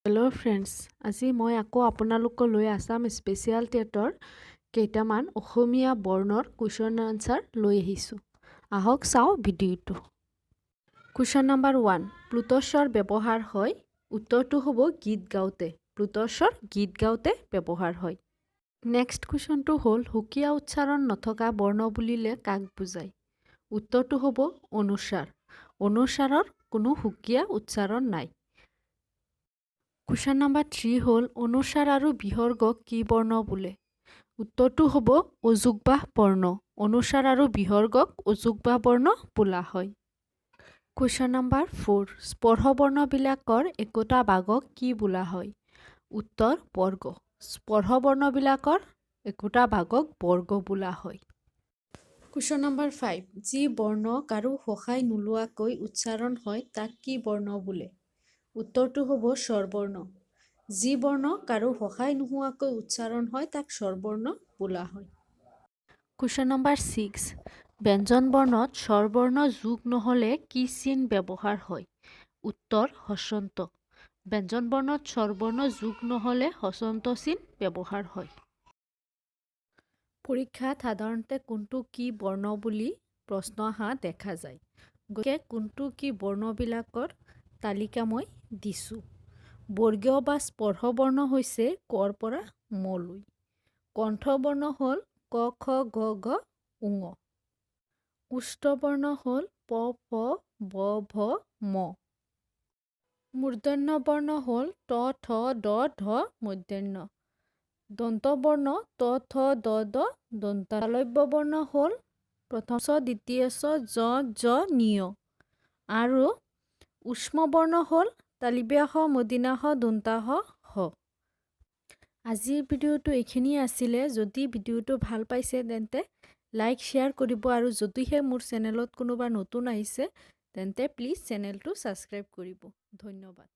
Hello' friends, আজি মই আকৌ আপোনালোকলৈ আছাম স্পেচিয়েল টেটৰ কেইটামান অসমীয়া বৰ্ণৰ কুৱেশ্যন আনচাৰ লৈ আহিছোঁ। আহক চাওঁ ভিডিঅ'টো। কুৱেশ্যন নম্বৰ 1, প্লুটছৰ ব্যৱহাৰ হয়। উত্তৰটো হ'ব গীত গাওঁতে। প্লুটছৰ গীত গাওঁতে ব্যৱহাৰ হয়। নেক্সট কুৱেশ্যনটো হ'ল সুকীয়া উচ্চাৰণ নথকা বৰ্ণ বুলিলে কাক বুজায়? উত্তৰটো হ'ব অনুস্বাৰ। অনুস্বাৰৰ কোনো সুকীয়া উচ্চাৰণ নাই। কুৱেশ্যন নম্বৰ 3 হ'ল অনুস্বাৰ আৰু বিসৰ্গক কি বৰ্ণ বোলে? উত্তৰটো হ'ব অযুগ্বাহ বৰ্ণ। অনুস্বাৰ আৰু বিসৰ্গক অযুগ্বাহ বৰ্ণ বোলা হয়। কুৱেশ্যন নম্বৰ 4, স্পৰ্শ বৰ্ণবিলাকৰ একোটা ভাগক কি বোলা হয়? উত্তৰ বৰ্গ। স্পৰ্শ বৰ্ণবিলাকৰ একোটা ভাগক বৰ্গ বোলা হয়। কুৱেশ্যন নম্বৰ 5, যি বৰ্ণ কাৰো সহায় নোলোৱাকৈ উচ্চাৰণ হয় তাক কি বৰ্ণ বোলে? উত্তৰটো হ'ব স্বৰবৰ্ণ। যি বৰ্ণ কাৰো সহায় নোহোৱাকৈ উচ্চাৰণ হয় তাক স্বৰবৰ্ণ বোলা হয়। কুৱেশ্যন নম্বৰ 6, ব্যঞ্জন বৰ্ণত স্বৰবৰ্ণ যোগ নহ'লে কি চিন ব্যৱহাৰ হয়? উত্তৰ হস্ৰন্ত। ব্যঞ্জন বৰ্ণত স্বৰবৰ্ণ যোগ নহ'লে হস্ৰন্ত চিন ব্যৱহাৰ হয়। পৰীক্ষাত সাধাৰণতে কোনটো কি বৰ্ণ বুলি প্ৰশ্ন অহা দেখা যায়। গতিকে কোনটো কি বৰ্ণবিলাকৰ তালিকা মই দিছোঁ। বৰ্গীয় বা স্পৰ্শ বৰ্ণ হৈছে কৰ পৰা মলৈ। কণ্ঠবৰ্ণ হ'ল ক, খ, গ, ঘ, ঙ। ওষ্ঠ বৰ্ণ হ'ল প, ফ, ব, ভ, ম। মূৰ্ধন্য বৰ্ণ হ'ল ত, থ, দ, ধ, মূৰ্ধন্য। দন্ত বৰ্ণ ত, থ, দ, দ, দন্ত। তালব্য বৰ্ণ হ'ল প্ৰথম ছ, দ্বিতীয় ছ, জ, জ, নিয়। আৰু উষ্ম বৰ্ণ হ'ল তালিব্য শ, মূৰ্ধন্য ষ, দন্তা স, হ। আজিৰ ভিডিঅ'টো এইখিনিয়ে আছিলে। যদি ভিডিঅ'টো ভাল পাইছে তেন্তে লাইক শ্বেয়াৰ কৰিব আৰু যদিহে মোৰ চেনেলত কোনোবা নতুন আহিছে তেন্তে প্লিজ চেনেলটো ছাবস্ক্ৰাইব কৰিব। ধন্যবাদ।